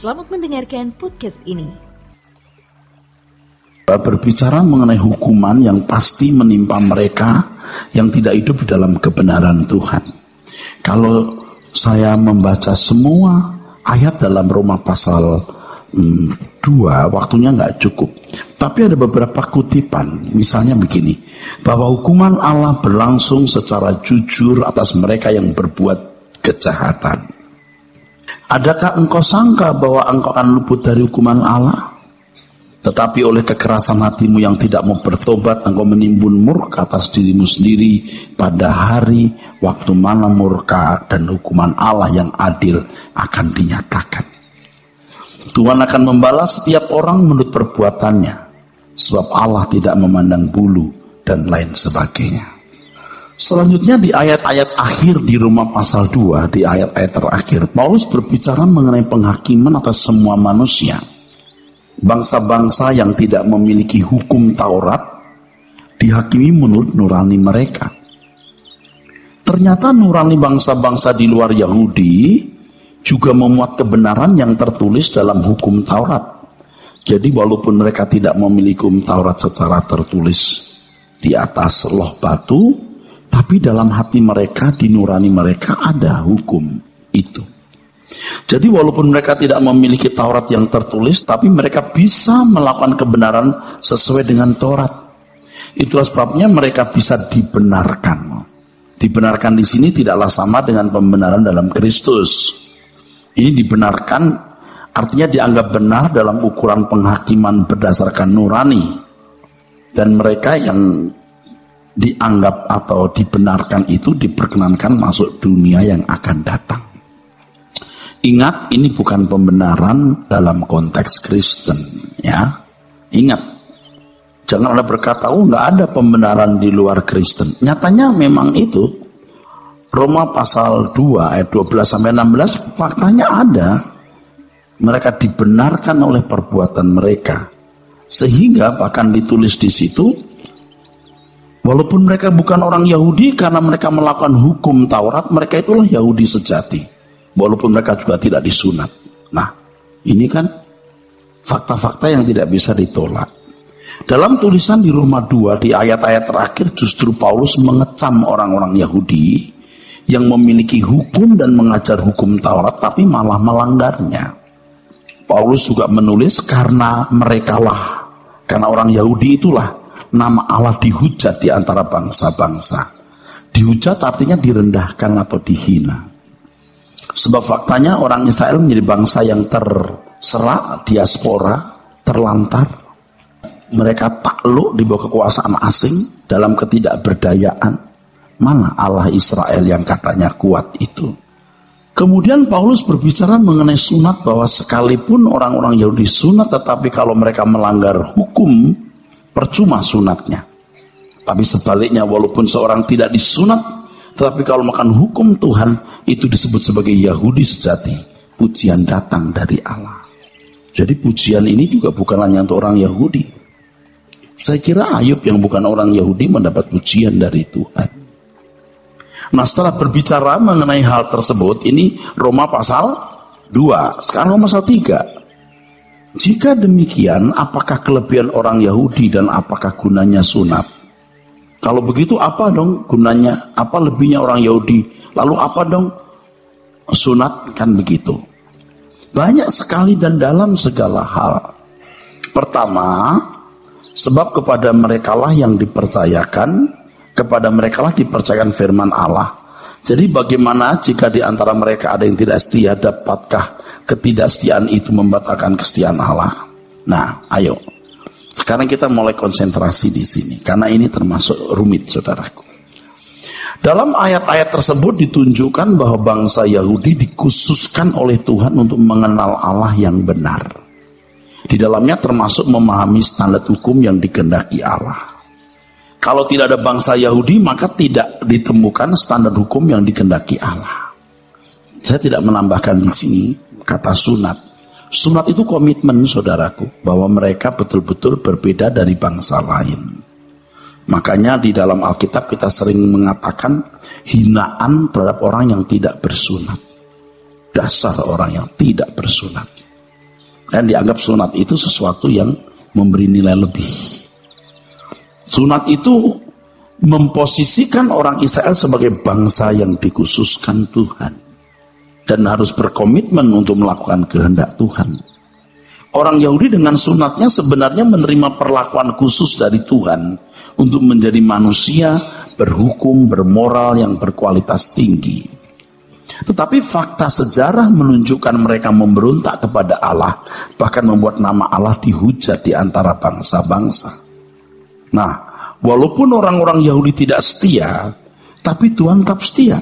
Selamat mendengarkan podcast ini. Berbicara mengenai hukuman yang pasti menimpa mereka yang tidak hidup di dalam kebenaran Tuhan. Kalau saya membaca semua ayat dalam Roma pasal 2, waktunya nggak cukup. Tapi ada beberapa kutipan, misalnya begini, bahwa hukuman Allah berlangsung secara jujur atas mereka yang berbuat kejahatan. Adakah engkau sangka bahwa engkau akan luput dari hukuman Allah? Tetapi oleh kekerasan hatimu yang tidak mau bertobat, engkau menimbun murka atas dirimu sendiri pada hari waktu mana murka dan hukuman Allah yang adil akan dinyatakan. Tuhan akan membalas setiap orang menurut perbuatannya, sebab Allah tidak memandang bulu dan lain sebagainya. Selanjutnya di ayat-ayat akhir di Roma pasal 2, di ayat-ayat terakhir, Paulus berbicara mengenai penghakiman atas semua manusia. Bangsa-bangsa yang tidak memiliki hukum Taurat dihakimi menurut nurani mereka. Ternyata nurani bangsa-bangsa di luar Yahudi juga memuat kebenaran yang tertulis dalam hukum Taurat. Jadi walaupun mereka tidak memiliki hukum Taurat secara tertulis di atas loh batu, tapi dalam hati mereka, di nurani mereka ada hukum itu. Jadi walaupun mereka tidak memiliki Taurat yang tertulis, tapi mereka bisa melakukan kebenaran sesuai dengan Taurat. Itulah sebabnya mereka bisa dibenarkan. Dibenarkan di sini tidaklah sama dengan pembenaran dalam Kristus. Ini dibenarkan artinya dianggap benar dalam ukuran penghakiman berdasarkan nurani. Dan mereka yang dianggap atau dibenarkan itu diperkenankan masuk dunia yang akan datang. Ingat, ini bukan pembenaran dalam konteks Kristen, ya. Ingat, jangan ada berkata, nggak ada pembenaran di luar Kristen. Nyatanya memang itu. Roma pasal 2 ayat 12-16, faktanya ada. Mereka dibenarkan oleh perbuatan mereka, sehingga bahkan ditulis di situ, walaupun mereka bukan orang Yahudi, karena mereka melakukan hukum Taurat, mereka itulah Yahudi sejati. Walaupun mereka juga tidak disunat. Nah, ini kan fakta-fakta yang tidak bisa ditolak. Dalam tulisan di Roma 2, di ayat-ayat terakhir, justru Paulus mengecam orang-orang Yahudi yang memiliki hukum dan mengajar hukum Taurat, tapi malah melanggarnya. Paulus juga menulis karena merekalah, karena orang Yahudi itulah nama Allah dihujat di antara bangsa-bangsa. Dihujat artinya direndahkan atau dihina. Sebab faktanya orang Israel menjadi bangsa yang terserak, diaspora, terlantar. Mereka takluk di bawah kekuasaan asing dalam ketidakberdayaan. Mana Allah Israel yang katanya kuat itu? Kemudian Paulus berbicara mengenai sunat, bahwa sekalipun orang-orang Yahudi sunat, tetapi kalau mereka melanggar hukum, percuma sunatnya. Tapi sebaliknya, walaupun seorang tidak disunat, tetapi kalau makan hukum Tuhan, itu disebut sebagai Yahudi sejati. Pujian datang dari Allah. Jadi pujian ini juga bukan hanya untuk orang Yahudi. Saya kira Ayub yang bukan orang Yahudi mendapat pujian dari Tuhan. Nah, setelah berbicara mengenai hal tersebut, ini Roma pasal 2. Sekarang Roma pasal 3. Jika demikian, apakah kelebihan orang Yahudi dan apakah gunanya sunat? Kalau begitu apa dong gunanya? Apa lebihnya orang Yahudi? Lalu apa dong sunat? Kan begitu. Banyak sekali dan dalam segala hal. Pertama, sebab kepada merekalah yang dipercayakan, kepada merekalah dipercayakan firman Allah. Jadi bagaimana jika di antara mereka ada yang tidak setia, dapatkah ketidaksetiaan itu membatalkan kesetiaan Allah? Nah, ayo. Sekarang kita mulai konsentrasi di sini, karena ini termasuk rumit, saudaraku. Dalam ayat-ayat tersebut ditunjukkan bahwa bangsa Yahudi dikhususkan oleh Tuhan untuk mengenal Allah yang benar. Di dalamnya termasuk memahami standar hukum yang dikehendaki Allah. Kalau tidak ada bangsa Yahudi, maka tidak ditemukan standar hukum yang dikehendaki Allah. Saya tidak menambahkan di sini kata sunat. Sunat itu komitmen, saudaraku, bahwa mereka betul-betul berbeda dari bangsa lain. Makanya di dalam Alkitab kita sering mengatakan hinaan terhadap orang yang tidak bersunat. Dasar orang yang tidak bersunat. Dan dianggap sunat itu sesuatu yang memberi nilai lebih. Sunat itu memposisikan orang Israel sebagai bangsa yang dikhususkan Tuhan. Dan harus berkomitmen untuk melakukan kehendak Tuhan. Orang Yahudi dengan sunatnya sebenarnya menerima perlakuan khusus dari Tuhan untuk menjadi manusia berhukum, bermoral yang berkualitas tinggi. Tetapi fakta sejarah menunjukkan mereka memberontak kepada Allah, bahkan membuat nama Allah dihujat di antara bangsa-bangsa. Nah, walaupun orang-orang Yahudi tidak setia, tapi Tuhan tetap setia.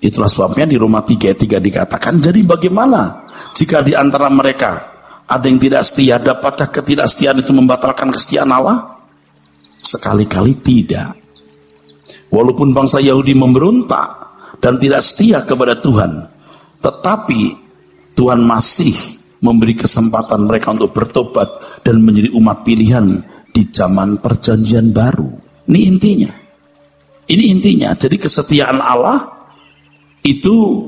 Itulah sebabnya di Roma 3:3 dikatakan, jadi bagaimana jika di antara mereka ada yang tidak setia, dapatkah ketidaksetiaan itu membatalkan kesetiaan Allah? Sekali-kali tidak. Walaupun bangsa Yahudi memberontak dan tidak setia kepada Tuhan, tetapi Tuhan masih memberi kesempatan mereka untuk bertobat dan menjadi umat pilihan di zaman perjanjian baru. Ini intinya. Ini intinya. Jadi kesetiaan Allah itu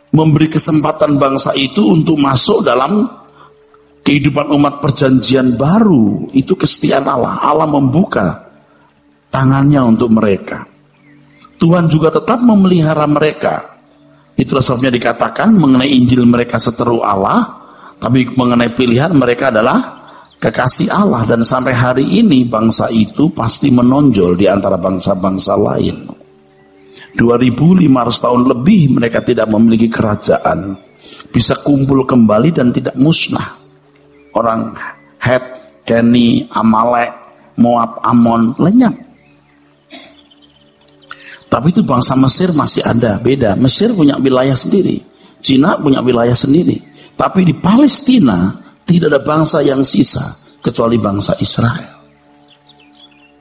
memberi kesempatan bangsa itu untuk masuk dalam kehidupan umat perjanjian baru. Itu kesetiaan Allah. Allah membuka tangannya untuk mereka. Tuhan juga tetap memelihara mereka. Itulah sebabnya dikatakan mengenai Injil mereka seteru Allah, tapi mengenai pilihan mereka adalah kekasih Allah. Dan sampai hari ini bangsa itu pasti menonjol di antara bangsa-bangsa lain. 2500 tahun lebih mereka tidak memiliki kerajaan, bisa kumpul kembali dan tidak musnah. Orang Het, Keni, Amalek, Moab, Amon lenyap. Tapi itu bangsa Mesir masih ada, beda. Mesir punya wilayah sendiri, Cina punya wilayah sendiri. Tapi di Palestina tidak ada bangsa yang sisa kecuali bangsa Israel.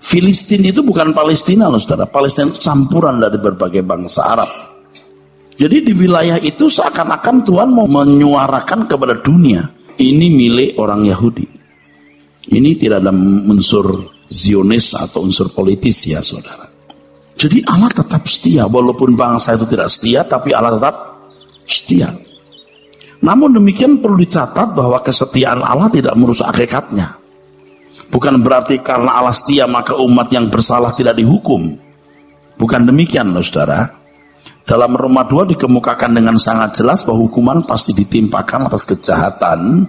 Filistin itu bukan Palestina loh saudara. Palestina itu campuran dari berbagai bangsa Arab. Jadi di wilayah itu seakan-akan Tuhan mau menyuarakan kepada dunia, ini milik orang Yahudi. Ini tidak ada unsur Zionis atau unsur politis ya saudara. Jadi Allah tetap setia, walaupun bangsa itu tidak setia, tapi Allah tetap setia. Namun demikian perlu dicatat bahwa kesetiaan Allah tidak merusak hakikatnya. Bukan berarti karena Allah setia maka umat yang bersalah tidak dihukum. Bukan demikian loh saudara. Dalam Roma 2 dikemukakan dengan sangat jelas bahwa hukuman pasti ditimpakan atas kejahatan.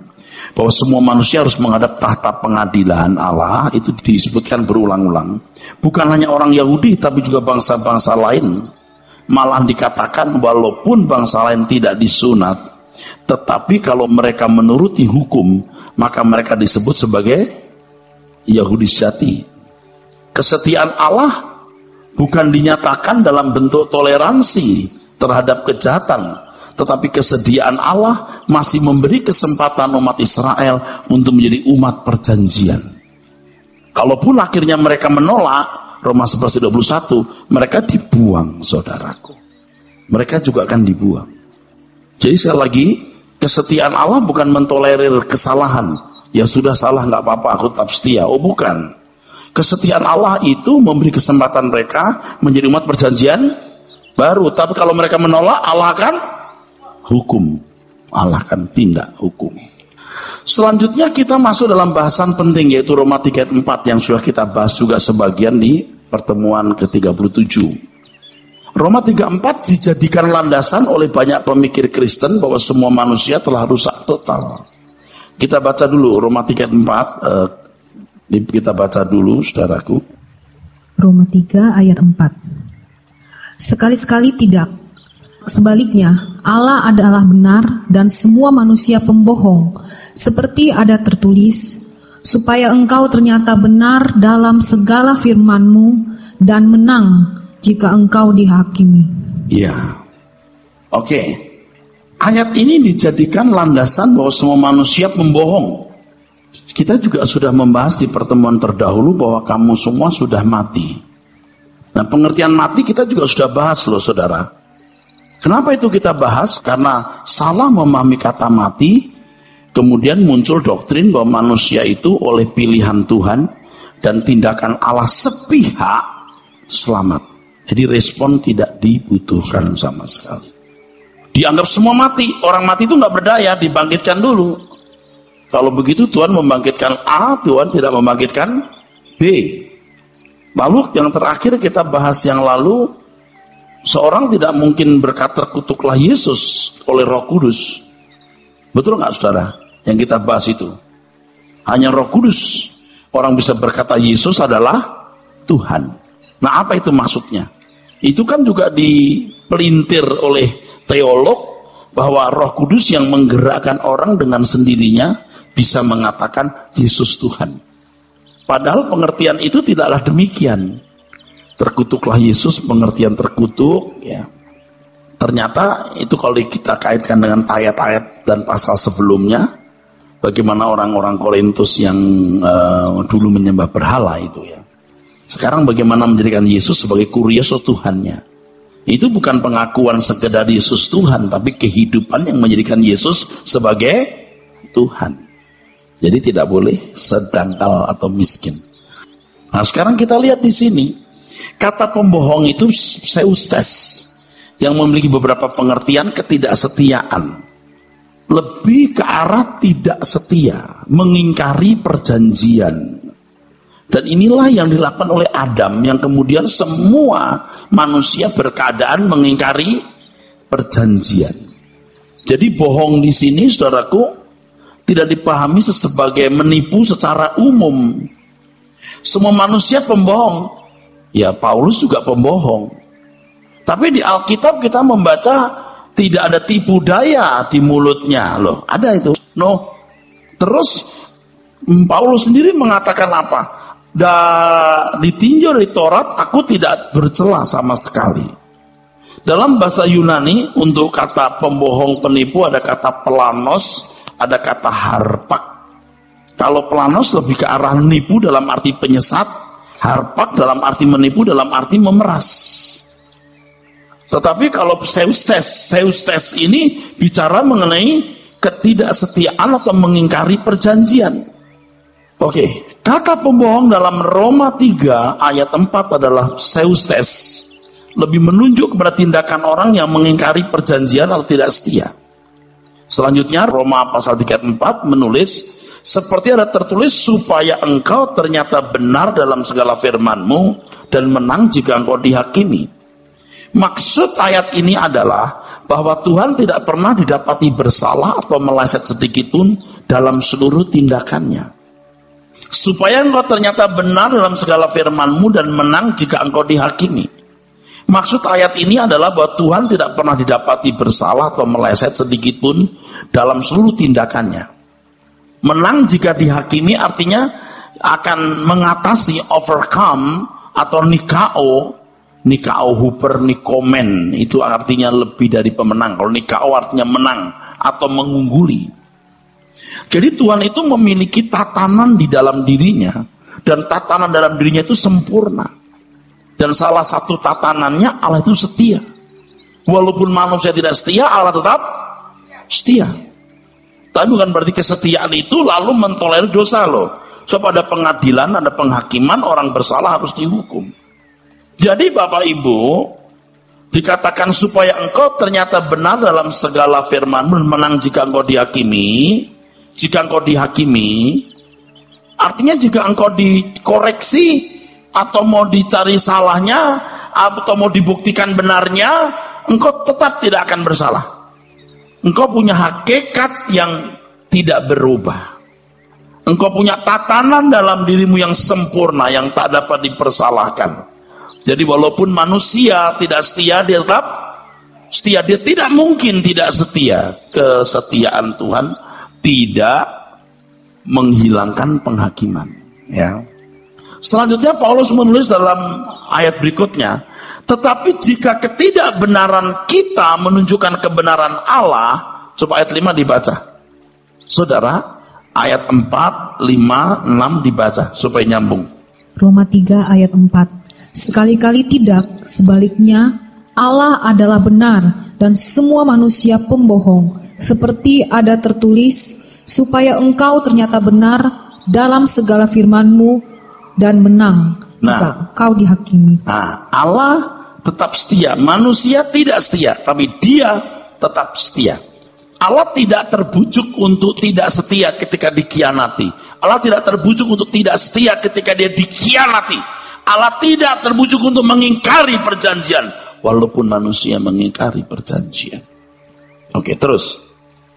Bahwa semua manusia harus menghadap tahta pengadilan Allah, itu disebutkan berulang-ulang. Bukan hanya orang Yahudi, tapi juga bangsa-bangsa lain. Malah dikatakan walaupun bangsa lain tidak disunat, tetapi kalau mereka menuruti hukum, maka mereka disebut sebagai Yahudi sejati. Kesetiaan Allah bukan dinyatakan dalam bentuk toleransi terhadap kejahatan, tetapi kesediaan Allah masih memberi kesempatan umat Israel untuk menjadi umat perjanjian. Kalaupun akhirnya mereka menolak, Roma 11:21, mereka dibuang saudaraku. Mereka juga akan dibuang. Jadi sekali lagi, kesetiaan Allah bukan mentolerir kesalahan. Ya sudah salah nggak apa-apa, aku tetap setia. Oh bukan. Kesetiaan Allah itu memberi kesempatan mereka menjadi umat perjanjian baru. Tapi kalau mereka menolak, Allah akan hukum. Allah akan tindak hukum. Selanjutnya kita masuk dalam bahasan penting, yaitu Roma 3:4 yang sudah kita bahas juga sebagian di pertemuan ke-37. Roma 3:4 dijadikan landasan oleh banyak pemikir Kristen bahwa semua manusia telah rusak total. Kita baca dulu Roma 3:4, kita baca dulu saudaraku. Roma 3 ayat 4. Sekali-sekali tidak. Sebaliknya, Allah adalah benar dan semua manusia pembohong, seperti ada tertulis, supaya engkau ternyata benar dalam segala firman-Mu dan menang jika engkau dihakimi. Ya, oke. Ayat ini dijadikan landasan bahwa semua manusia pembohong. Kita juga sudah membahas di pertemuan terdahulu bahwa kamu semua sudah mati. Nah, pengertian mati kita juga sudah bahas loh saudara. Kenapa itu kita bahas? Karena salah memahami kata mati, kemudian muncul doktrin bahwa manusia itu oleh pilihan Tuhan dan tindakan Allah sepihak selamat. Jadi respon tidak dibutuhkan sama sekali. Dianggap semua mati. Orang mati itu nggak berdaya, dibangkitkan dulu. Kalau begitu Tuhan membangkitkan A, Tuhan tidak membangkitkan B. Lalu yang terakhir kita bahas yang lalu, seorang tidak mungkin berkata terkutuklah Yesus oleh Roh Kudus. Betul nggak saudara? Yang kita bahas itu hanya Roh Kudus orang bisa berkata Yesus adalah Tuhan. Nah, apa itu maksudnya? Itu kan juga dipelintir oleh teolog bahwa Roh Kudus yang menggerakkan orang dengan sendirinya bisa mengatakan Yesus Tuhan. Padahal pengertian itu tidaklah demikian. Terkutuklah Yesus, pengertian terkutuk, ya. Ternyata itu kalau kita kaitkan dengan ayat-ayat dan pasal sebelumnya, bagaimana orang-orang Korintus yang dulu menyembah berhala itu ya. Sekarang bagaimana menjadikan Yesus sebagai kurios Tuhannya. Itu bukan pengakuan sekedar Yesus Tuhan, tapi kehidupan yang menjadikan Yesus sebagai Tuhan. Jadi tidak boleh sedangkal atau miskin. Nah, sekarang kita lihat di sini, kata pembohong itu seustes, yang memiliki beberapa pengertian ketidaksetiaan. Lebih ke arah tidak setia, mengingkari perjanjian. Dan inilah yang dilakukan oleh Adam, yang kemudian semua manusia berkeadaan mengingkari perjanjian. Jadi bohong di sini, saudaraku, tidak dipahami sebagai menipu secara umum. Semua manusia pembohong. Ya, Paulus juga pembohong. Tapi di Alkitab kita membaca tidak ada tipu daya di mulutnya. Loh, ada itu. No. Terus Paulus sendiri mengatakan apa? Ditinjau dari Taurat, aku tidak bercela sama sekali. Dalam bahasa Yunani, untuk kata pembohong penipu ada kata pelanos, ada kata harpak. Kalau pelanos lebih ke arah nipu dalam arti penyesat, harpak dalam arti menipu dalam arti memeras. Tetapi kalau seustes ini bicara mengenai ketidaksetiaan atau mengingkari perjanjian. Oke, kata pembohong dalam Roma 3 ayat 4 adalah seustes, lebih menunjuk kepada tindakan orang yang mengingkari perjanjian atau tidak setia. Selanjutnya Roma pasal 3 ayat 4 menulis, seperti ada tertulis, supaya engkau ternyata benar dalam segala firman-Mu dan menang jika engkau dihakimi. Maksud ayat ini adalah bahwa Tuhan tidak pernah didapati bersalah atau meleset sedikit pun dalam seluruh tindakannya. Supaya engkau ternyata benar dalam segala firman-Mu dan menang jika engkau dihakimi. Maksud ayat ini adalah bahwa Tuhan tidak pernah didapati bersalah atau meleset sedikit pun dalam seluruh tindakannya. Menang jika dihakimi artinya akan mengatasi, overcome, atau nikao huper nikomen, itu artinya lebih dari pemenang. Kalau nikao artinya menang atau mengungguli. Jadi Tuhan itu memiliki tatanan di dalam dirinya, dan tatanan dalam dirinya itu sempurna. Dan salah satu tatanannya, Allah itu setia. Walaupun manusia tidak setia, Allah tetap setia. Tapi bukan berarti kesetiaan itu lalu mentolerir dosa loh. So pada pengadilan, ada penghakiman, orang bersalah harus dihukum. Jadi Bapak Ibu, dikatakan supaya engkau ternyata benar dalam segala firman-Mu dan menang jika engkau dihakimi. Jika engkau dihakimi, artinya jika engkau dikoreksi, atau mau dicari salahnya, atau mau dibuktikan benarnya, engkau tetap tidak akan bersalah. Engkau punya hakikat yang tidak berubah. Engkau punya tatanan dalam dirimu yang sempurna, yang tak dapat dipersalahkan. Jadi walaupun manusia tidak setia, dia tetap setia. Dia tidak mungkin tidak setia. Kesetiaan Tuhan tidak menghilangkan penghakiman. Ya. Selanjutnya Paulus menulis dalam ayat berikutnya, tetapi jika ketidakbenaran kita menunjukkan kebenaran Allah, coba ayat 5 dibaca. Saudara, ayat 4, 5, 6 dibaca supaya nyambung. Roma 3 ayat 4. Sekali-kali tidak, sebaliknya Allah adalah benar dan semua manusia pembohong, seperti ada tertulis, supaya engkau ternyata benar dalam segala firman-Mu dan menang jika kau dihakimi. Nah, Allah tetap setia, manusia tidak setia, tapi Dia tetap setia. Allah tidak terbujuk untuk tidak setia ketika dikhianati. Allah tidak terbujuk untuk tidak setia ketika dia dikhianati. Allah tidak terbujuk untuk mengingkari perjanjian, walaupun manusia mengingkari perjanjian. Oke, terus.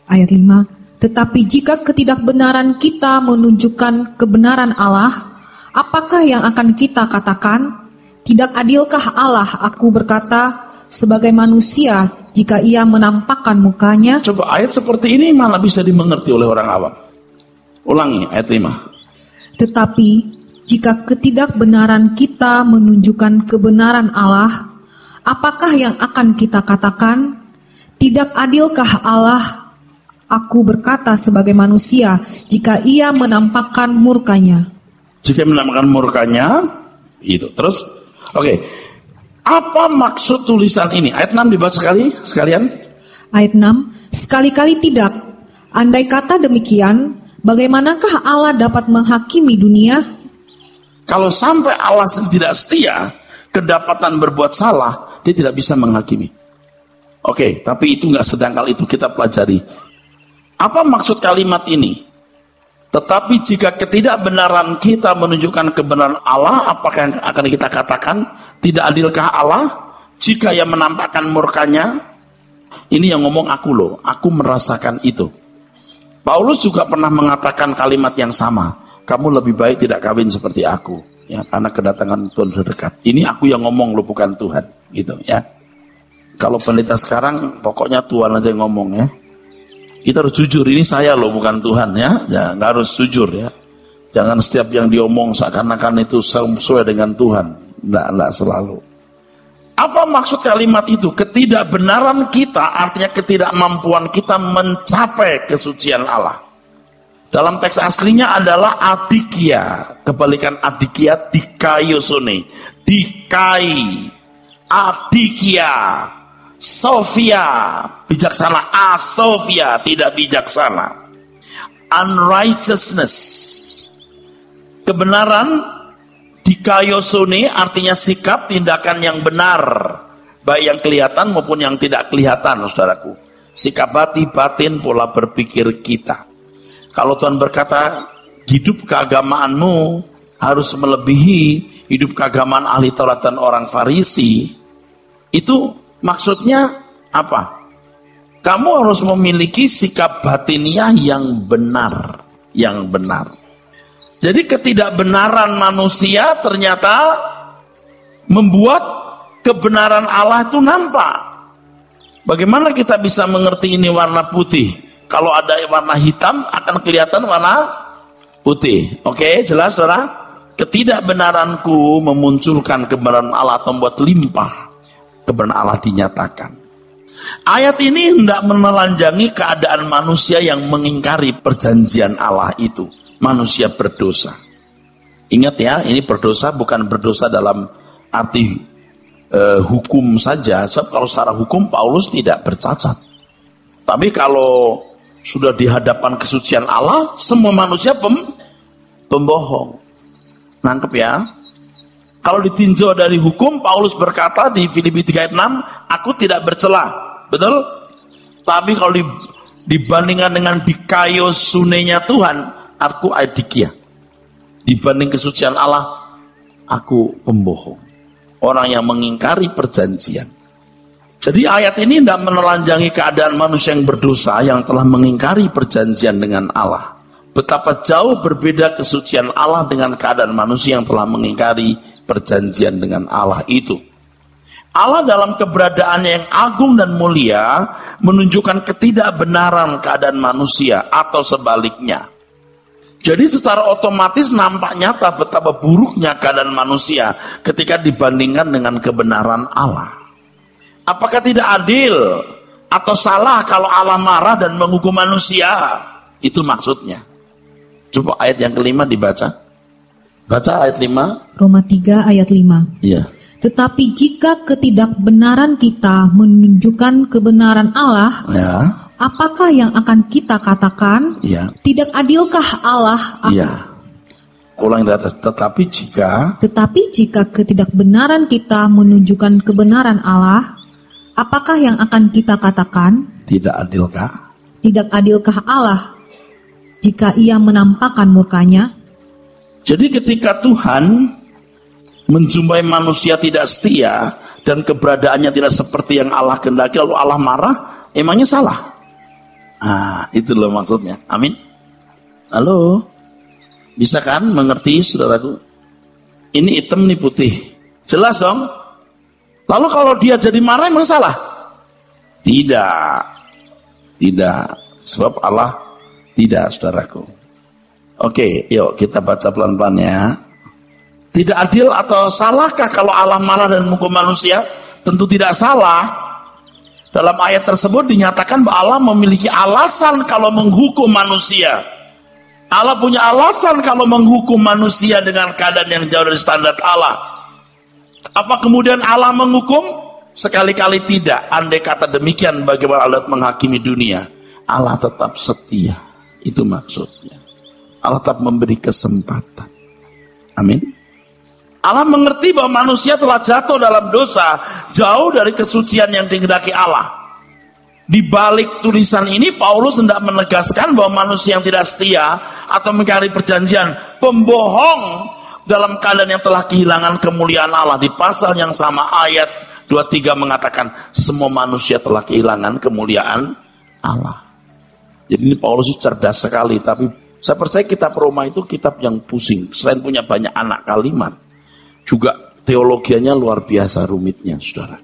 Ayat 5. Tetapi jika ketidakbenaran kita menunjukkan kebenaran Allah, apakah yang akan kita katakan? Tidak adilkah Allah, aku berkata, sebagai manusia jika ia menampakkan mukanya? Coba ayat seperti ini mana bisa dimengerti oleh orang awam? Ulangi ayat 5. Tetapi jika ketidakbenaran kita menunjukkan kebenaran Allah, apakah yang akan kita katakan? Tidak adilkah Allah, aku berkata sebagai manusia jika ia menampakkan murkanya? Jika menampakkan murkanya, itu. Terus, oke. Apa maksud tulisan ini? Ayat 6 dibaca sekalian. Ayat 6, sekali-kali tidak. Andai kata demikian, bagaimanakah Allah dapat menghakimi dunia? Kalau sampai Allah tidak setia, kedapatan berbuat salah, dia tidak bisa menghakimi. Oke, tapi itu nggak sedangkal itu kita pelajari. Apa maksud kalimat ini? Tetapi jika ketidakbenaran kita menunjukkan kebenaran Allah, apakah yang akan kita katakan? Tidak adilkah Allah jika ia menampakkan murkanya? Ini yang ngomong aku loh, aku merasakan itu. Paulus juga pernah mengatakan kalimat yang sama. Kamu lebih baik tidak kawin seperti aku, ya, karena kedatangan Tuhan sudah dekat. Ini aku yang ngomong loh, bukan Tuhan, gitu ya. Kalau pendeta sekarang pokoknya Tuhan aja yang ngomong ya. Kita harus jujur, ini saya loh, bukan Tuhan ya. Ya, nggak harus jujur ya. Jangan setiap yang diomong seakan-akan itu sesuai dengan Tuhan. Nggak selalu. Apa maksud kalimat itu? Ketidakbenaran kita artinya ketidakmampuan kita mencapai kesucian Allah. Dalam teks aslinya adalah adikia. Kebalikan adikia, dikaiosone. Dikai. Adikia. Sofia. Bijaksana. Asofia. Tidak bijaksana. Unrighteousness. Kebenaran dikaiosone artinya sikap tindakan yang benar, baik yang kelihatan maupun yang tidak kelihatan, saudaraku. Sikap hati, batin, pola berpikir kita. Kalau Tuhan berkata hidup keagamaanmu harus melebihi hidup keagamaan ahli Taurat dan orang Farisi, itu maksudnya apa? Kamu harus memiliki sikap batiniah yang benar, yang benar. Jadi ketidakbenaran manusia ternyata membuat kebenaran Allah itu nampak. Bagaimana kita bisa mengerti ini warna putih? Kalau ada warna hitam akan kelihatan warna putih. Oke, jelas saudara? Ketidakbenaranku memunculkan kebenaran Allah atau membuat limpah kebenaran Allah dinyatakan. Ayat ini hendak menelanjangi keadaan manusia yang mengingkari perjanjian Allah itu. Manusia berdosa. Ingat ya, ini berdosa bukan berdosa dalam arti hukum saja. Sebab kalau secara hukum Paulus tidak bercacat. Tapi kalau sudah di hadapan kesucian Allah, semua manusia pembohong. Nangkep ya? Kalau ditinjau dari hukum, Paulus berkata di Filipi 3 ayat 6, aku tidak bercela. Betul? Tapi kalau dibandingkan dengan dikaiosune-nya Tuhan, aku adikia. Dibanding kesucian Allah, aku pembohong. Orang yang mengingkari perjanjian. Jadi ayat ini tidak menelanjangi keadaan manusia yang berdosa yang telah mengingkari perjanjian dengan Allah. Betapa jauh berbeda kesucian Allah dengan keadaan manusia yang telah mengingkari perjanjian dengan Allah itu. Allah dalam keberadaannya yang agung dan mulia menunjukkan ketidakbenaran keadaan manusia atau sebaliknya. Jadi secara otomatis nampak nyata betapa buruknya keadaan manusia ketika dibandingkan dengan kebenaran Allah. Apakah tidak adil atau salah kalau Allah marah dan menghukum manusia? Itu maksudnya. Coba ayat yang kelima dibaca. Baca ayat 5. Roma 3 ayat 5. Iya. Tetapi jika ketidakbenaran kita menunjukkan kebenaran Allah, Ya. apakah yang akan kita katakan? Ya. Tidak adilkah Allah? Iya. Ulang dari atas. Tetapi jika ketidakbenaran kita menunjukkan kebenaran Allah, apakah yang akan kita katakan? tidak adilkah? Tidak adilkah Allah jika ia menampakkan murkanya? Jadi ketika Tuhan menjumpai manusia tidak setia dan keberadaannya tidak seperti yang Allah kehendaki, lalu Allah marah, emangnya salah? Itu loh maksudnya. Amin. Halo, bisa kan mengerti saudaraku? Ini hitam, ini putih. Jelas dong? Lalu kalau dia jadi marah, emang salah? Tidak. Sebab Allah tidak, saudaraku. Oke, yuk kita baca pelan-pelan ya. Tidak adil atau salahkah kalau Allah marah dan menghukum manusia? Tentu tidak salah. Dalam ayat tersebut dinyatakan bahwa Allah memiliki alasan kalau menghukum manusia. Allah punya alasan kalau menghukum manusia dengan keadaan yang jauh dari standar Allah. Apa kemudian Allah menghukum? Sekali-kali tidak. Andai kata demikian, bagaimana Allah menghakimi dunia? Allah tetap setia. Itu maksudnya. Allah tetap memberi kesempatan. Amin. Allah mengerti bahwa manusia telah jatuh dalam dosa, jauh dari kesucian yang dikehendaki Allah. Di balik tulisan ini, Paulus hendak menegaskan bahwa manusia yang tidak setia atau mengingkari perjanjian, pembohong dalam keadaan yang telah kehilangan kemuliaan Allah. Di pasal yang sama, ayat 23 mengatakan, semua manusia telah kehilangan kemuliaan Allah. Jadi ini Paulus cerdas sekali, tapi saya percaya kitab Roma itu kitab yang pusing. Selain punya banyak anak kalimat, juga teologianya luar biasa rumitnya, saudara.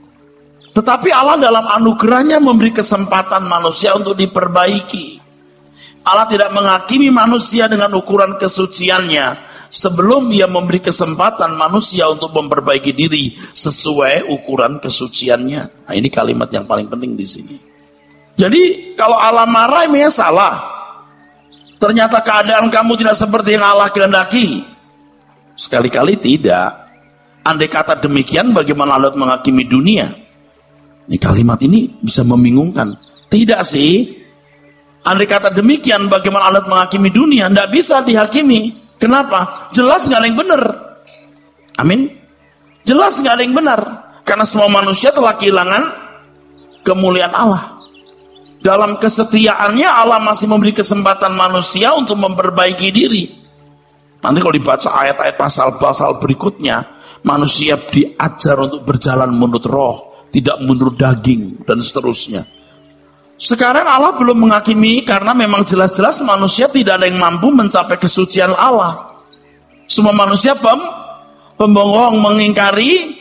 Tetapi Allah dalam anugerahnya memberi kesempatan manusia untuk diperbaiki. Allah tidak menghakimi manusia dengan ukuran kesuciannya sebelum ia memberi kesempatan manusia untuk memperbaiki diri sesuai ukuran kesuciannya. Nah, ini kalimat yang paling penting di sini. Jadi kalau Allah marah, memang salah. Ternyata keadaan kamu tidak seperti yang Allah kehendaki. Sekali-kali tidak. Andai kata demikian, bagaimana Allah menghakimi dunia? Ini kalimat ini bisa membingungkan. Tidak sih. Andai kata demikian, bagaimana Allah menghakimi dunia? Tidak bisa dihakimi. Kenapa? Jelas nggak ada yang benar. Amin. Jelas nggak ada yang benar. Karena semua manusia telah kehilangan kemuliaan Allah. Dalam kesetiaannya Allah masih memberi kesempatan manusia untuk memperbaiki diri. Nanti kalau dibaca ayat-ayat pasal-pasal berikutnya, manusia diajar untuk berjalan menurut roh, tidak menurut daging, dan seterusnya. Sekarang Allah belum menghakimi karena memang jelas-jelas manusia tidak ada yang mampu mencapai kesucian Allah. Semua manusia pembohong, mengingkari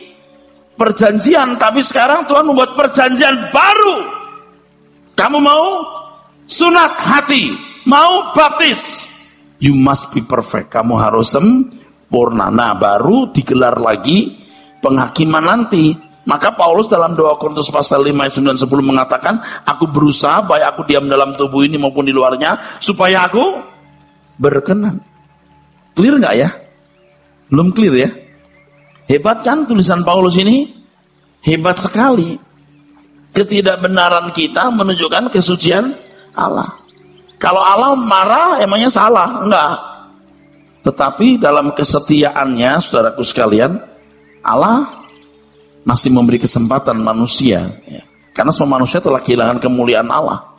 perjanjian, tapi sekarang Tuhan membuat perjanjian baru. Kamu mau sunat hati, mau baptis, you must be perfect. Kamu harus sempurna. Nah, baru digelar lagi penghakiman nanti. Maka Paulus dalam 2 Korintus pasal 5 ayat 9 10 mengatakan, aku berusaha baik aku diam dalam tubuh ini maupun di luarnya, supaya aku berkenan. Clear nggak ya? Belum clear ya? Hebat kan tulisan Paulus ini? Hebat sekali. Ketidakbenaran kita menunjukkan kesucian Allah. Kalau Allah marah, emangnya salah? Enggak. Tetapi dalam kesetiaannya, saudaraku sekalian, Allah masih memberi kesempatan manusia. Ya. Karena semua manusia telah kehilangan kemuliaan Allah.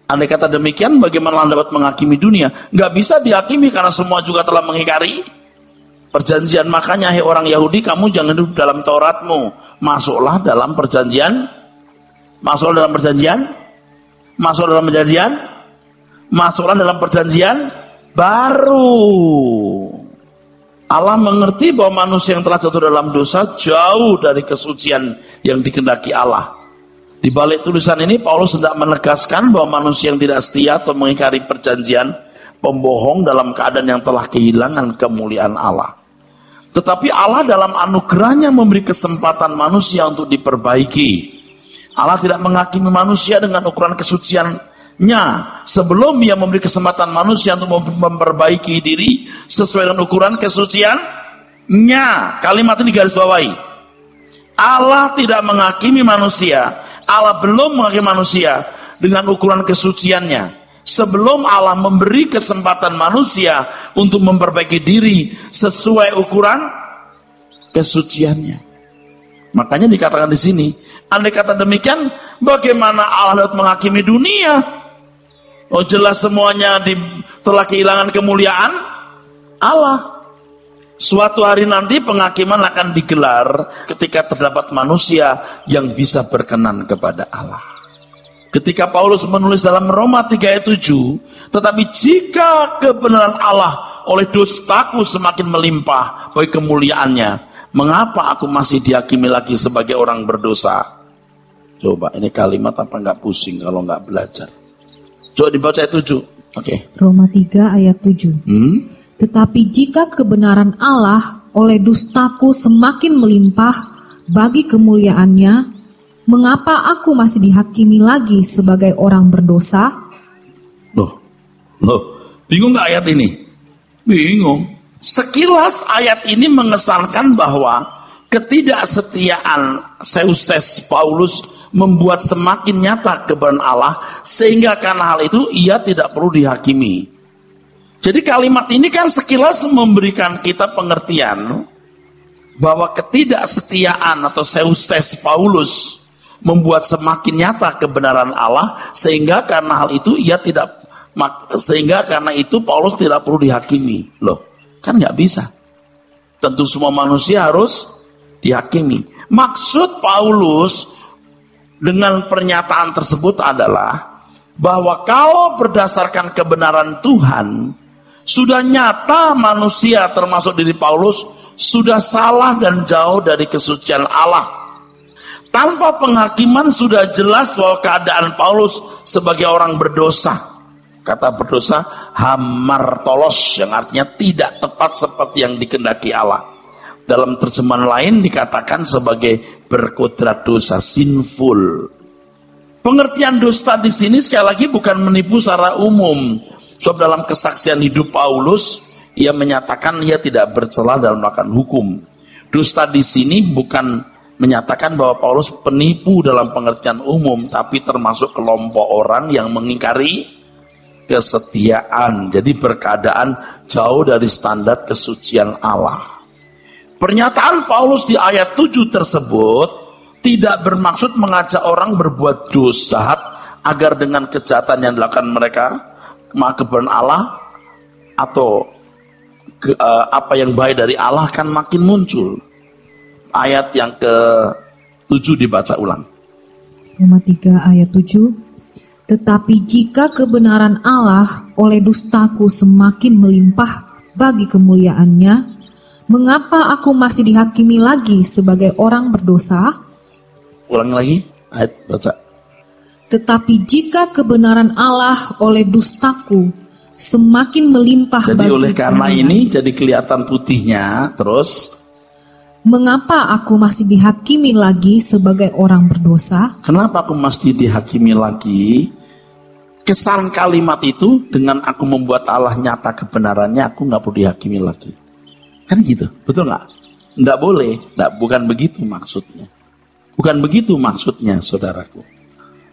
Andai kata demikian, bagaimana Allah dapat menghakimi dunia? Enggak bisa dihakimi karena semua juga telah mengingkari perjanjian. Makanya, hai orang Yahudi, kamu jangan hidup dalam Tauratmu. Masuklah dalam perjanjian. Masuklah dalam perjanjian. Masuklah dalam perjanjian. Masuklah dalam perjanjian baru. Allah mengerti bahwa manusia yang telah jatuh dalam dosa jauh dari kesucian yang dikehendaki Allah. Di balik tulisan ini Paulus hendak menegaskan bahwa manusia yang tidak setia atau mengingkari perjanjian, pembohong dalam keadaan yang telah kehilangan kemuliaan Allah. Tetapi Allah dalam anugerahnya memberi kesempatan manusia untuk diperbaiki. Allah tidak menghakimi manusia dengan ukuran kesuciannya sebelum ia memberi kesempatan manusia untuk memperbaiki diri sesuai dengan ukuran kesuciannya. Kalimat ini garis bawahi. Allah tidak menghakimi manusia. Allah belum menghakimi manusia dengan ukuran kesuciannya sebelum Allah memberi kesempatan manusia untuk memperbaiki diri sesuai ukuran kesuciannya. Makanya dikatakan di sini, andai kata demikian, bagaimana Allah dapat menghakimi dunia? Oh jelas semuanya telah kehilangan kemuliaan Allah. Suatu hari nanti penghakiman akan digelar ketika terdapat manusia yang bisa berkenan kepada Allah. Ketika Paulus menulis dalam Roma 3 ayat 7, tetapi jika kebenaran Allah oleh dustaku semakin melimpah bagi kemuliaannya, mengapa aku masih dihakimi lagi sebagai orang berdosa? Coba ini kalimat apa nggak pusing kalau nggak belajar? Coba dibaca ayat 7. Oke. Roma 3 ayat 7. Tetapi jika kebenaran Allah oleh dustaku semakin melimpah bagi kemuliaannya, mengapa aku masih dihakimi lagi sebagai orang berdosa? Loh, bingung nggak ayat ini? Bingung. Sekilas ayat ini mengesankan bahwa ketidaksetiaan Seustes Paulus membuat semakin nyata kebenaran Allah, sehingga karena hal itu ia tidak perlu dihakimi. Jadi kalimat ini kan sekilas memberikan kita pengertian bahwa ketidaksetiaan atau Seustes Paulus membuat semakin nyata kebenaran Allah, sehingga karena hal itu karena itu Paulus tidak perlu dihakimi. Loh, kan nggak bisa. Tentu semua manusia harus dihakimi. Maksud Paulus dengan pernyataan tersebut adalah bahwa kalau berdasarkan kebenaran Tuhan, sudah nyata manusia termasuk diri Paulus sudah salah dan jauh dari kesucian Allah. Tanpa penghakiman sudah jelas bahwa keadaan Paulus sebagai orang berdosa. Kata berdosa hamartolos, yang artinya tidak tepat seperti yang dikehendaki Allah. Dalam terjemahan lain dikatakan sebagai berkodrat dosa, sinful. Pengertian dusta di sini sekali lagi bukan menipu secara umum. Sebab dalam kesaksian hidup Paulus, ia menyatakan ia tidak bercela dalam melakukan hukum. Dusta di sini bukan menyatakan bahwa Paulus penipu dalam pengertian umum, tapi termasuk kelompok orang yang mengingkari kesetiaan. Jadi berkeadaan jauh dari standar kesucian Allah. Pernyataan Paulus di ayat 7 tersebut tidak bermaksud mengajak orang berbuat dosa agar dengan kejahatan yang dilakukan mereka maka kebenaran Allah atau apa yang baik dari Allah kan makin muncul. Ayat yang ke-7 dibaca ulang. Roma 3 ayat 7. Tetapi jika kebenaran Allah oleh dustaku semakin melimpah bagi kemuliaannya, mengapa aku masih dihakimi lagi sebagai orang berdosa? Ulangi lagi ayat baca. Tetapi jika kebenaran Allah oleh dustaku semakin melimpah jadi oleh karena ini jadi kelihatan putihnya. Terus mengapa aku masih dihakimi lagi sebagai orang berdosa? Kenapa aku mesti dihakimi lagi? Kesan kalimat itu dengan aku membuat Allah nyata kebenarannya, aku nggak perlu dihakimi lagi. Kan gitu, betul nggak? Nggak boleh, bukan begitu maksudnya. Bukan begitu maksudnya, saudaraku.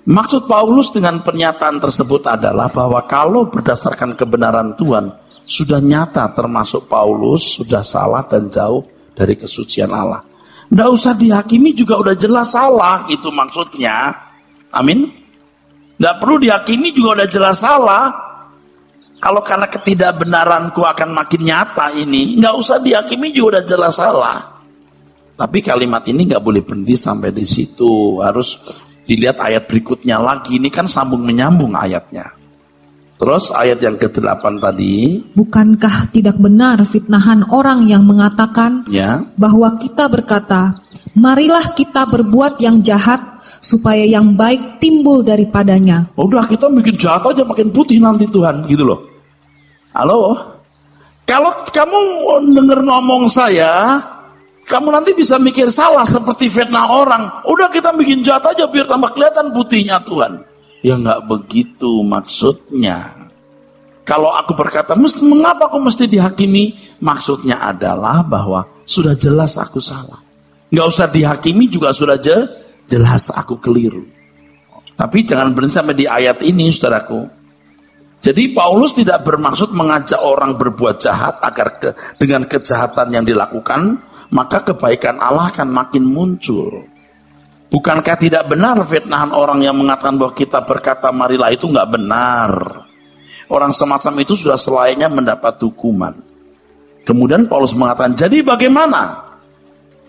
Maksud Paulus dengan pernyataan tersebut adalah bahwa kalau berdasarkan kebenaran Tuhan, sudah nyata termasuk Paulus sudah salah dan jauh dari kesucian Allah. Nggak usah dihakimi juga udah jelas salah, itu maksudnya. Amin. Nggak perlu dihakimi juga udah jelas salah. Kalau karena ketidakbenaranku akan makin nyata ini, nggak usah dihakimi juga udah jelas salah. Tapi kalimat ini nggak boleh berhenti sampai di situ. Harus dilihat ayat berikutnya lagi. Ini kan sambung menyambung ayatnya. Terus ayat yang ke-8 tadi. Bukankah tidak benar fitnahan orang yang mengatakan bahwa kita berkata, marilah kita berbuat yang jahat supaya yang baik timbul daripadanya. Udah kita bikin jahat aja makin putih nanti Tuhan, gitu loh. Halo? Kalau kamu denger ngomong saya, kamu nanti bisa mikir salah seperti fitnah orang. Udah kita bikin jahat aja biar tambah kelihatan putihnya Tuhan. Ya nggak begitu maksudnya. Kalau aku berkata, mengapa aku mesti dihakimi? Maksudnya adalah bahwa sudah jelas aku salah. Nggak usah dihakimi juga sudah jelas aku keliru. Tapi jangan berhenti sampai di ayat ini, saudaraku. Jadi Paulus tidak bermaksud mengajak orang berbuat jahat agar dengan kejahatan yang dilakukan, maka kebaikan Allah akan makin muncul. Bukankah tidak benar fitnahan orang yang mengatakan bahwa kita berkata marilah, itu nggak benar. Orang semacam itu sudah selayaknya mendapat hukuman. Kemudian Paulus mengatakan, jadi bagaimana?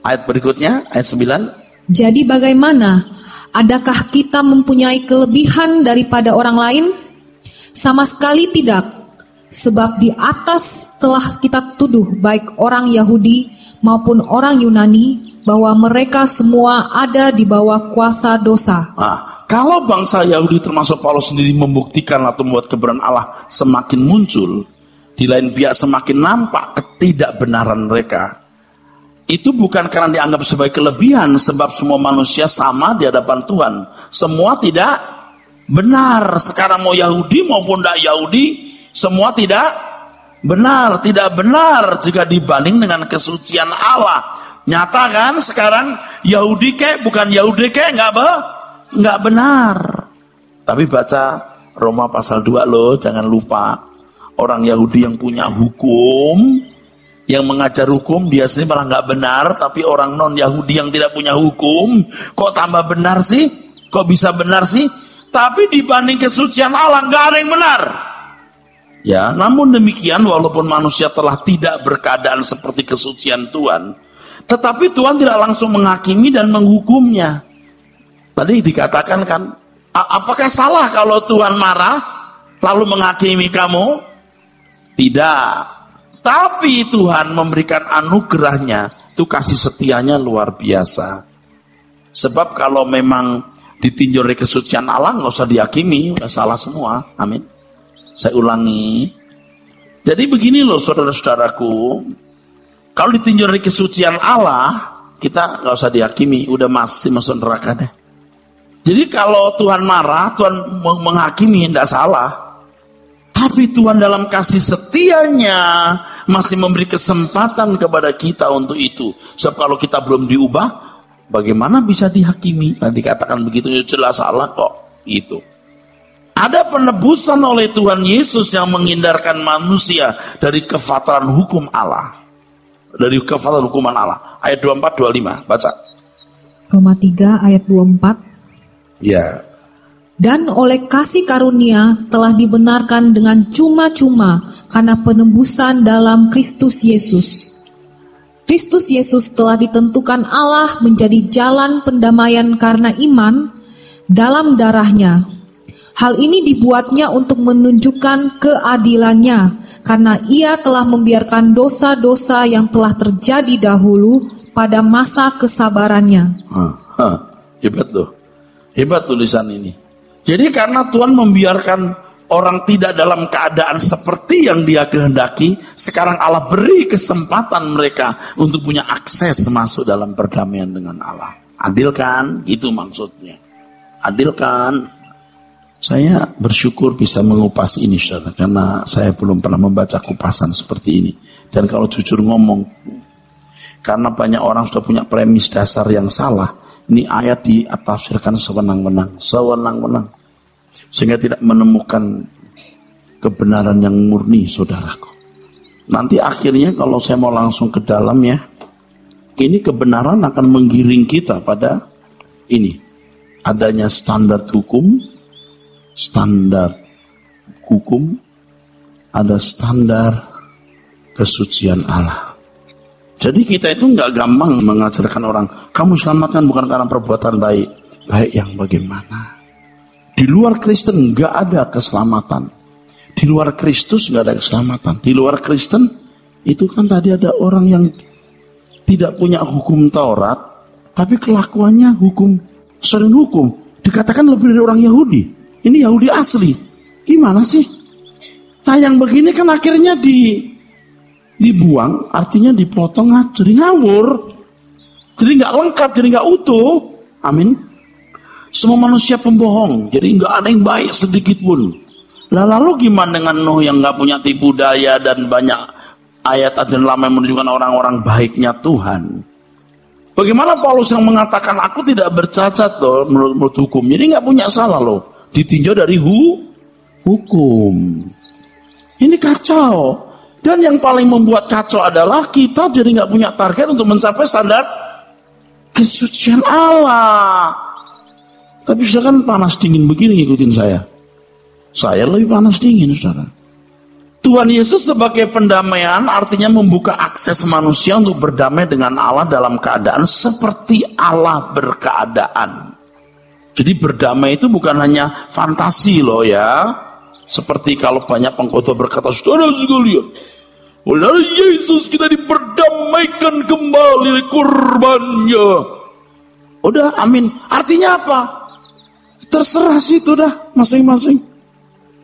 Ayat berikutnya, ayat 9. Jadi bagaimana? Adakah kita mempunyai kelebihan daripada orang lain? Sama sekali tidak. Sebab di atas telah kita tuduh baik orang Yahudi maupun orang Yunani, bahwa mereka semua ada di bawah kuasa dosa. Nah, kalau bangsa Yahudi termasuk Paulus sendiri membuktikan atau membuat kebenaran Allah semakin muncul, di lain pihak semakin nampak ketidakbenaran mereka, itu bukan karena dianggap sebagai kelebihan, sebab semua manusia sama di hadapan Tuhan. Semua tidak benar. Sekarang mau Yahudi maupun tidak Yahudi, semua tidak benar. Tidak benar jika dibanding dengan kesucian Allah. Nyata kan sekarang Yahudi kek bukan Yahudi kek nggak benar. Tapi baca Roma pasal 2 loh, jangan lupa. Orang Yahudi yang punya hukum, yang mengajar hukum biasanya malah nggak benar. Tapi orang non Yahudi yang tidak punya hukum kok tambah benar sih? Kok bisa benar sih? Tapi dibanding kesucian Allah nggak ada yang benar. Ya, namun demikian walaupun manusia telah tidak berkeadaan seperti kesucian Tuhan, tetapi Tuhan tidak langsung menghakimi dan menghukumnya. Tadi dikatakan kan, apakah salah kalau Tuhan marah lalu menghakimi kamu? Tidak. Tapi Tuhan memberikan anugerahnya, itu kasih setianya luar biasa. Sebab kalau memang ditinjau dari kesucian Allah, nggak usah dihakimi, udah salah semua. Amin. Saya ulangi. Jadi begini loh saudara-saudaraku, kalau ditinjau dari kesucian Allah, kita nggak usah dihakimi, udah masuk neraka deh. Jadi kalau Tuhan marah, Tuhan menghakimi, tidak salah. Tapi Tuhan dalam kasih setianya masih memberi kesempatan kepada kita untuk itu. Sebab kalau kita belum diubah, bagaimana bisa dihakimi? Nah, dikatakan begitu, jelas salah kok. Itu. Ada penebusan oleh Tuhan Yesus yang menghindarkan manusia dari kefatalan hukum Allah. Dari kefatalan hukuman Allah. Ayat 24-25, baca. Roma 3 ayat 24. Ya. Dan oleh kasih karunia telah dibenarkan dengan cuma-cuma karena penebusan dalam Kristus Yesus. Kristus Yesus telah ditentukan Allah menjadi jalan pendamaian karena iman dalam darahnya. Hal ini dibuatnya untuk menunjukkan keadilannya, karena ia telah membiarkan dosa-dosa yang telah terjadi dahulu pada masa kesabarannya. Hebat loh. Hebat tulisan ini. Jadi karena Tuhan membiarkan orang tidak dalam keadaan seperti yang Dia kehendaki, sekarang Allah beri kesempatan mereka untuk punya akses masuk dalam perdamaian dengan Allah. Adil kan? Itu maksudnya. Adil kan? Saya bersyukur bisa mengupas ini, saudara, karena saya belum pernah membaca kupasan seperti ini. Dan kalau jujur ngomong, karena banyak orang sudah punya premis dasar yang salah, ini ayat ditafsirkan sewenang-wenang, sehingga tidak menemukan kebenaran yang murni, saudaraku. Nanti akhirnya kalau saya mau langsung ke dalam ya, ini kebenaran akan menggiring kita pada ini, adanya standar hukum, ada standar kesucian Allah. Jadi kita itu nggak gampang mengajarkan orang, kamu selamatkan bukan karena perbuatan baik. Baik yang bagaimana? Di luar Kristen nggak ada keselamatan. Di luar Kristus nggak ada keselamatan. Di luar Kristen itu kan tadi ada orang yang tidak punya hukum Taurat, tapi kelakuannya sering hukum. Dikatakan lebih dari orang Yahudi. Ini Yahudi asli. Gimana sih? Nah yang begini kan akhirnya dibuang, artinya dipotong, jadi ngawur. Jadi nggak lengkap, jadi nggak utuh. Amin. Semua manusia pembohong, jadi nggak ada yang baik sedikit pun. Lalu gimana dengan Nuh yang nggak punya tipu daya dan banyak ayat dan lama yang menunjukkan orang-orang baiknya Tuhan? Bagaimana Paulus yang mengatakan aku tidak bercacat loh menurut hukum, jadi nggak punya salah loh. Ditinjau dari hukum. Ini kacau. Dan yang paling membuat kacau adalah kita jadi nggak punya target untuk mencapai standar kesucian Allah. Tapi saudara kan panas dingin begini ngikutin saya. Saya lebih panas dingin, saudara. Tuhan Yesus sebagai pendamaian artinya membuka akses manusia untuk berdamai dengan Allah dalam keadaan seperti Allah berkeadaan. Jadi berdamai itu bukan hanya fantasi loh ya. Seperti kalau banyak pengkhotbah berkata, saudara sekalian, oleh Yesus kita diperdamaikan kembali kurbannya. Udah, amin. Artinya apa? Terserah situ dah masing-masing.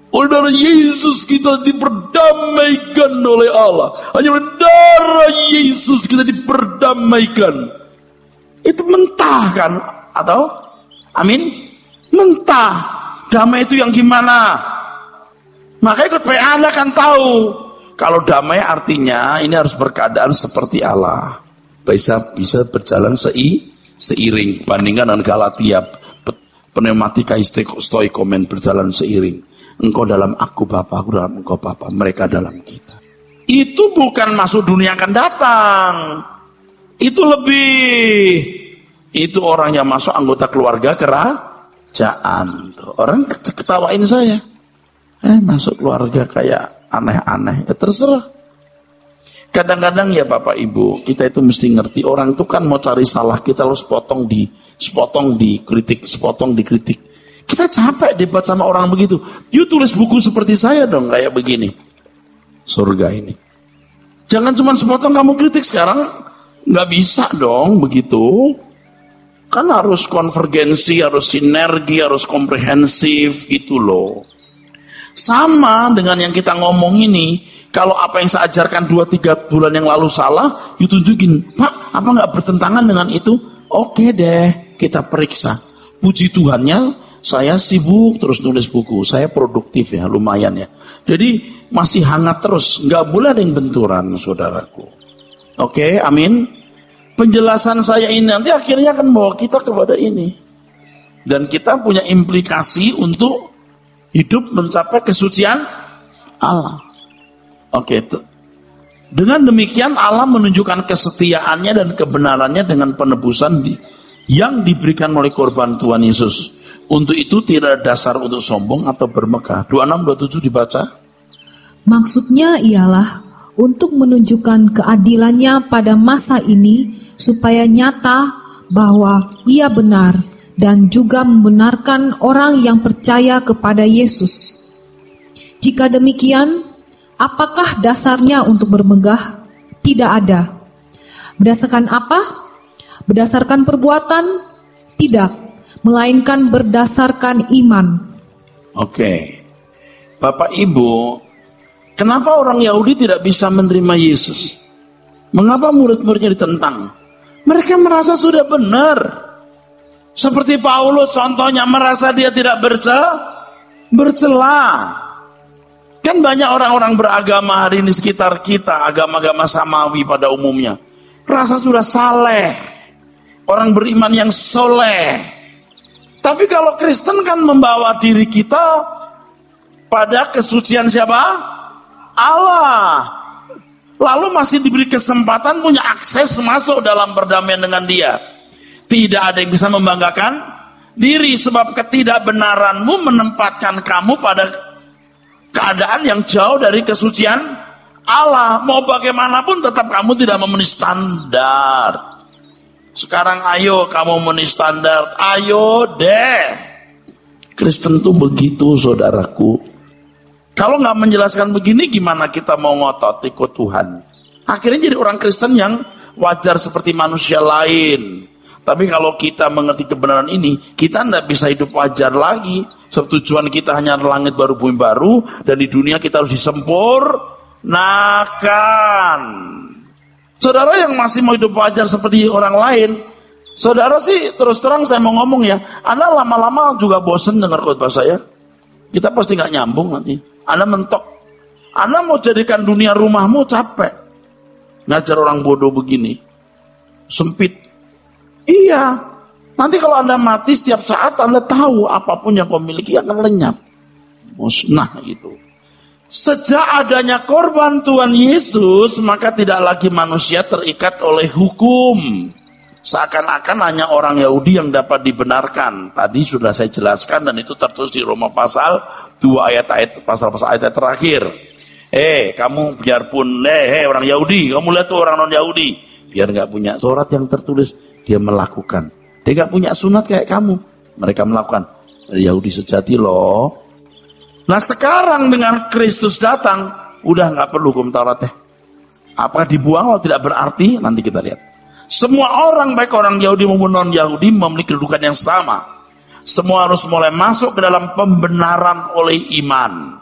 Oleh Yesus kita diperdamaikan oleh Allah. Hanya oleh darah Yesus kita diperdamaikan. Itu mentah kan? Atau? Amin? Mentah. Damai itu yang gimana? Makanya ikut PA Anda kan tahu. Kalau damai artinya ini harus berkeadaan seperti Allah. Bisa berjalan seiring. Bandingkan dengan Galatia. Pneumatika stoikomen berjalan seiring. Engkau dalam aku Bapa, aku dalam engkau Bapa, mereka dalam kita. Itu bukan masuk dunia akan datang. Itu lebih. Itu orang yang masuk anggota keluarga kerajaan. Orang ketawain saya. Masuk keluarga kayak aneh-aneh. Ya terserah. Kadang-kadang ya Bapak Ibu, kita itu mesti ngerti. Orang itu kan mau cari salah, kita harus sepotong dikritik. Kita capek debat sama orang begitu. You tulis buku seperti saya dong, kayak begini. Surga ini. Jangan cuma sepotong kamu kritik sekarang. Nggak bisa dong begitu. Kan harus konvergensi, harus sinergi, harus komprehensif gitu loh. Sama dengan yang kita ngomong ini. Kalau apa yang saya ajarkan 2-3 bulan yang lalu salah, you tunjukin. Pak, apa nggak bertentangan dengan itu? Oke deh, kita periksa. Puji Tuhannya, saya sibuk terus nulis buku. Saya produktif ya, lumayan ya. Jadi masih hangat terus. Nggak boleh ada yang benturan, saudaraku. Oke, amin. Penjelasan saya ini nanti akhirnya akan membawa kita kepada ini. Dan kita punya implikasi untuk hidup mencapai kesucian Allah. Oke, dengan demikian Allah menunjukkan kesetiaannya dan kebenarannya dengan penebusan yang diberikan oleh korban Tuhan Yesus. Untuk itu tidak ada dasar untuk sombong atau bermegah. 26-27 dibaca. Maksudnya ialah untuk menunjukkan keadilannya pada masa ini supaya nyata bahwa ia benar dan juga membenarkan orang yang percaya kepada Yesus. Jika demikian, apakah dasarnya untuk bermegah? Tidak ada. Berdasarkan apa? Berdasarkan perbuatan? Tidak, melainkan berdasarkan iman. Oke. Bapak Ibu, kenapa orang Yahudi tidak bisa menerima Yesus? Mengapa murid-muridnya ditentang? Mereka merasa sudah benar. Seperti Paulus contohnya, merasa dia tidak bercela. Kan banyak orang-orang beragama hari ini sekitar kita, agama-agama samawi pada umumnya. Rasa sudah saleh. Orang beriman yang soleh. Tapi kalau Kristen kan membawa diri kita pada kesucian siapa? Allah. Lalu masih diberi kesempatan punya akses masuk dalam perdamaian dengan dia. Tidak ada yang bisa membanggakan diri sebab ketidakbenaranmu menempatkan kamu pada keadaan yang jauh dari kesucian Allah. Mau bagaimanapun tetap kamu tidak memenuhi standar. Sekarang ayo kamu memenuhi standar. Ayo deh. Kristen tuh begitu saudaraku. Kalau nggak menjelaskan begini, gimana kita mau ngotot ikut Tuhan? Akhirnya jadi orang Kristen yang wajar seperti manusia lain. Tapi kalau kita mengerti kebenaran ini, kita tidak bisa hidup wajar lagi. Sebab tujuan kita hanya langit baru, bumi baru, dan di dunia kita harus disempurnakan. Saudara yang masih mau hidup wajar seperti orang lain, saudara sih terus terang saya mau ngomong ya, Anda lama-lama juga bosen dengar khotbah saya. Kita pasti nggak nyambung nanti. Anda mentok. Anda mau jadikan dunia rumahmu capek. Ngajar orang bodoh begini. Sempit. Iya. Nanti kalau Anda mati setiap saat Anda tahu apapun yang kau miliki akan lenyap. Musnah gitu. Sejak adanya korban Tuhan Yesus, maka tidak lagi manusia terikat oleh hukum. Seakan-akan hanya orang Yahudi yang dapat dibenarkan. Tadi sudah saya jelaskan dan itu tertulis di Roma pasal 2 ayat-ayat pasal-pasal ayat terakhir. Kamu biarpun orang Yahudi, kamu lihat tuh orang non Yahudi, biar nggak punya Taurat yang tertulis, dia melakukan. Dia nggak punya sunat kayak kamu, mereka melakukan. Yahudi sejati loh. Nah sekarang dengan Kristus datang, udah nggak perlu hukum Taurat deh. Apakah dibuang atau tidak berarti? Nanti kita lihat. Semua orang, baik orang Yahudi maupun non-Yahudi, memiliki kedudukan yang sama. Semua harus mulai masuk ke dalam pembenaran oleh iman.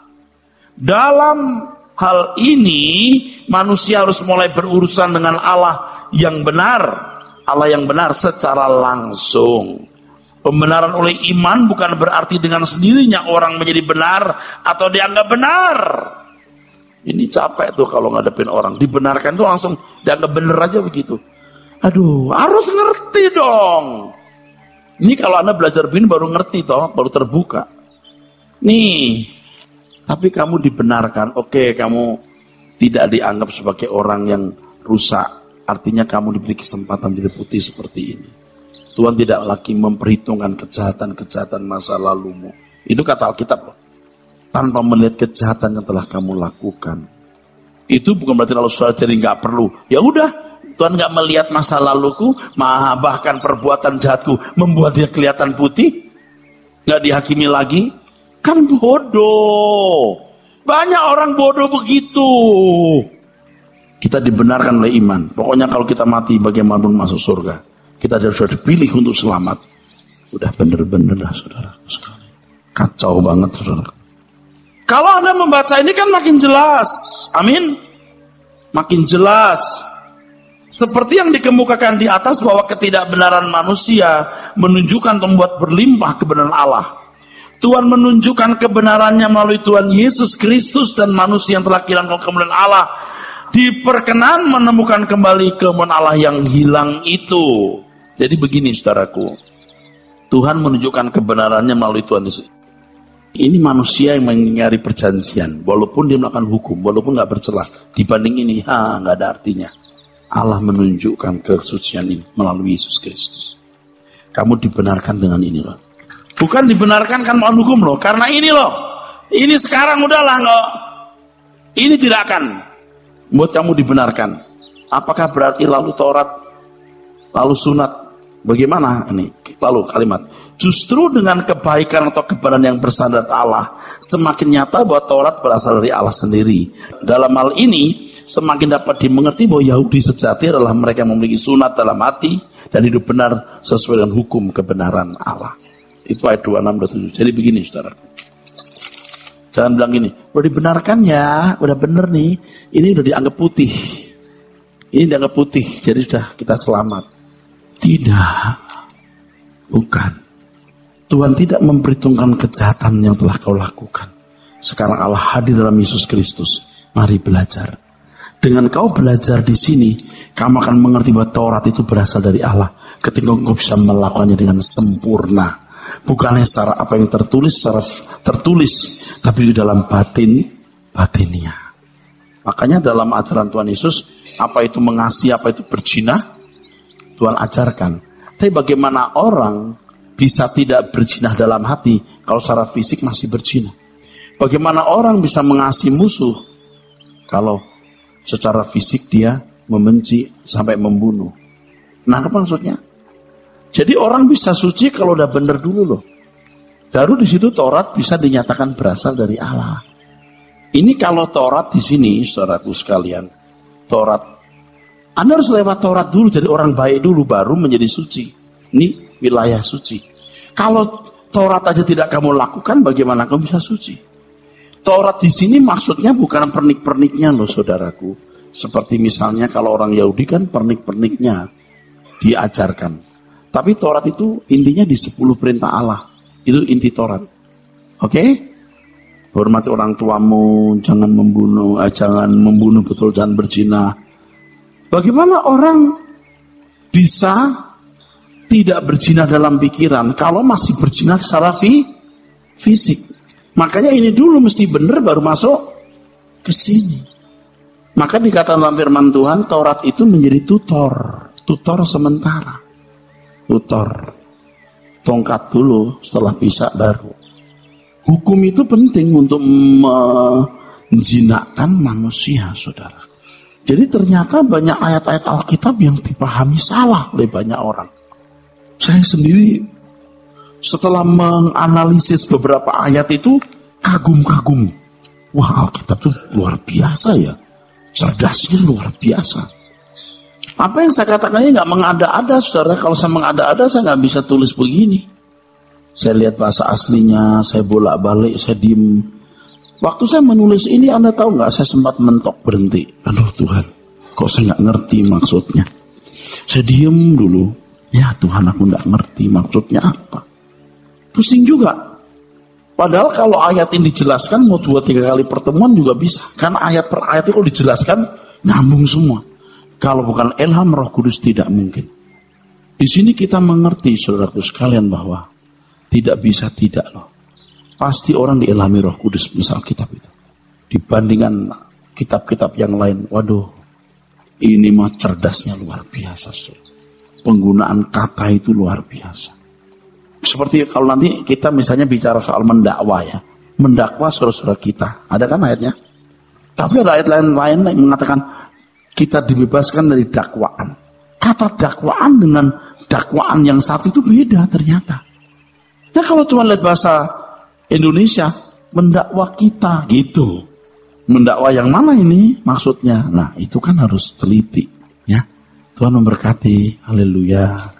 Dalam hal ini, manusia harus mulai berurusan dengan Allah yang benar. Allah yang benar secara langsung. Pembenaran oleh iman bukan berarti dengan sendirinya orang menjadi benar atau dianggap benar. Ini capek tuh kalau ngadepin orang. Dibenarkan tuh langsung dianggap bener aja begitu. Aduh, harus ngerti dong. Ini kalau Anda belajar begini baru ngerti toh, baru terbuka. Nih, tapi kamu dibenarkan. Oke, kamu tidak dianggap sebagai orang yang rusak. Artinya kamu diberi kesempatan menjadi putih seperti ini. Tuhan tidak lagi memperhitungkan kejahatan-kejahatan masa lalumu. Itu kata Alkitab loh. Tanpa melihat kejahatan yang telah kamu lakukan. Itu bukan berarti lalu saudara jadi nggak perlu. Ya udah, Tuhan nggak melihat masa laluku, bahkan perbuatan jahatku membuat dia kelihatan putih, nggak dihakimi lagi. Kan bodoh. Banyak orang bodoh begitu. Kita dibenarkan oleh iman. Pokoknya kalau kita mati bagaimanapun masuk surga. Kita sudah dipilih untuk selamat. Udah bener-bener dah saudara sekali. Kacau banget saudara. Kalau Anda membaca ini kan makin jelas. Amin. Makin jelas. Seperti yang dikemukakan di atas bahwa ketidakbenaran manusia menunjukkan membuat berlimpah kebenaran Allah. Tuhan menunjukkan kebenarannya melalui Tuhan Yesus Kristus dan manusia yang telah kehilangan kemuliaan Allah diperkenan menemukan kembali kemuliaan Allah yang hilang itu. Jadi begini saudaraku. Tuhan menunjukkan kebenarannya melalui Tuhan Yesus. Ini manusia yang mengingkari perjanjian, walaupun dia melakukan hukum, walaupun nggak bercelah. Dibanding ini, nggak ada artinya. Allah menunjukkan kesucian ini melalui Yesus Kristus. Kamu dibenarkan dengan ini loh. Bukan dibenarkan kan melawan hukum loh, karena ini loh. Ini sekarang udahlah nggak. Ini tidak akan buat kamu dibenarkan. Apakah berarti lalu Taurat, lalu sunat? Bagaimana ini? Lalu kalimat. Justru dengan kebaikan atau kebenaran yang bersandar Allah, semakin nyata bahwa Taurat berasal dari Allah sendiri. Dalam hal ini, semakin dapat dimengerti bahwa Yahudi sejati adalah mereka yang memiliki sunat dalam hati dan hidup benar sesuai dengan hukum kebenaran Allah. Itu ayat 26-27. Jadi begini, saudara. Jangan bilang gini, udah dibenarkan ya, udah bener nih, ini udah dianggap putih. Ini dianggap putih, jadi sudah kita selamat. Tidak. Bukan. Tuhan tidak memperhitungkan kejahatan yang telah kau lakukan. Sekarang Allah hadir dalam Yesus Kristus. Mari belajar. Dengan kau belajar di sini, kamu akan mengerti bahwa Taurat itu berasal dari Allah. Ketika kau bisa melakukannya dengan sempurna. Bukannya secara apa yang tertulis, secara tertulis, tapi di dalam batinnya. Makanya dalam ajaran Tuhan Yesus, apa itu mengasihi, apa itu berzina, Tuhan ajarkan. Tapi bagaimana orang bisa tidak berzina dalam hati kalau secara fisik masih berzina? Bagaimana orang bisa mengasihi musuh kalau secara fisik dia membenci sampai membunuh? Nah, apa maksudnya? Jadi orang bisa suci kalau udah benar dulu loh. Baru di situ Taurat bisa dinyatakan berasal dari Allah. Ini kalau Taurat di sini, saudaraku sekalian, Taurat, Anda harus lewat Taurat dulu, jadi orang baik dulu, baru menjadi suci. Ini wilayah suci. Kalau Taurat aja tidak kamu lakukan, bagaimana kamu bisa suci? Taurat di sini maksudnya bukan pernik-perniknya loh, saudaraku. Seperti misalnya kalau orang Yahudi kan pernik-perniknya diajarkan. Tapi Taurat itu intinya di 10 perintah Allah. Itu inti Taurat. Oke? Hormati orang tuamu, jangan membunuh, betul, jangan berzina. Bagaimana orang bisa tidak berzina dalam pikiran kalau masih berzina secara fisik? Makanya ini dulu mesti benar baru masuk ke sini. Maka dikatakan dalam firman Tuhan, Taurat itu menjadi tutor sementara. tutor, tongkat dulu, setelah bisa baru. Hukum itu penting untuk menjinakkan manusia, saudara. Jadi ternyata banyak ayat-ayat Alkitab yang dipahami salah oleh banyak orang. Saya sendiri setelah menganalisis beberapa ayat itu kagum-kagum. Wah, Alkitab itu luar biasa ya. Cerdasnya luar biasa. Apa yang saya katakan ini nggak mengada-ada, saudara. Kalau saya mengada-ada, saya nggak bisa tulis begini. Saya lihat bahasa aslinya, saya bolak-balik, saya diem. Waktu saya menulis ini, Anda tahu nggak? Saya sempat mentok berhenti. Aduh Tuhan, kok saya nggak ngerti maksudnya. Saya diem dulu. Ya Tuhan, aku nggak ngerti maksudnya apa. Pusing juga. Padahal kalau ayat ini dijelaskan mau 2-3 kali pertemuan juga bisa. Karena ayat per ayat itu kalau dijelaskan nyambung semua. Kalau bukan ilham Roh Kudus tidak mungkin. Di sini kita mengerti, saudaraku sekalian, bahwa tidak bisa tidak loh. Pasti orang diilhami Roh Kudus misal kitab itu. Dibandingkan kitab-kitab yang lain, waduh, ini mah cerdasnya luar biasa, saudara. Penggunaan kata itu luar biasa. Seperti kalau nanti kita misalnya bicara soal mendakwa ya. Mendakwa saudara-saudara kita. Ada kan ayatnya? Tapi ada ayat lain yang mengatakan kita dibebaskan dari dakwaan. Kata dakwaan dengan dakwaan yang satu itu beda ternyata. Ya kalau cuma lihat bahasa Indonesia, mendakwa kita gitu. Mendakwa yang mana ini maksudnya? Nah itu kan harus teliti ya. Tuhan memberkati. Haleluya.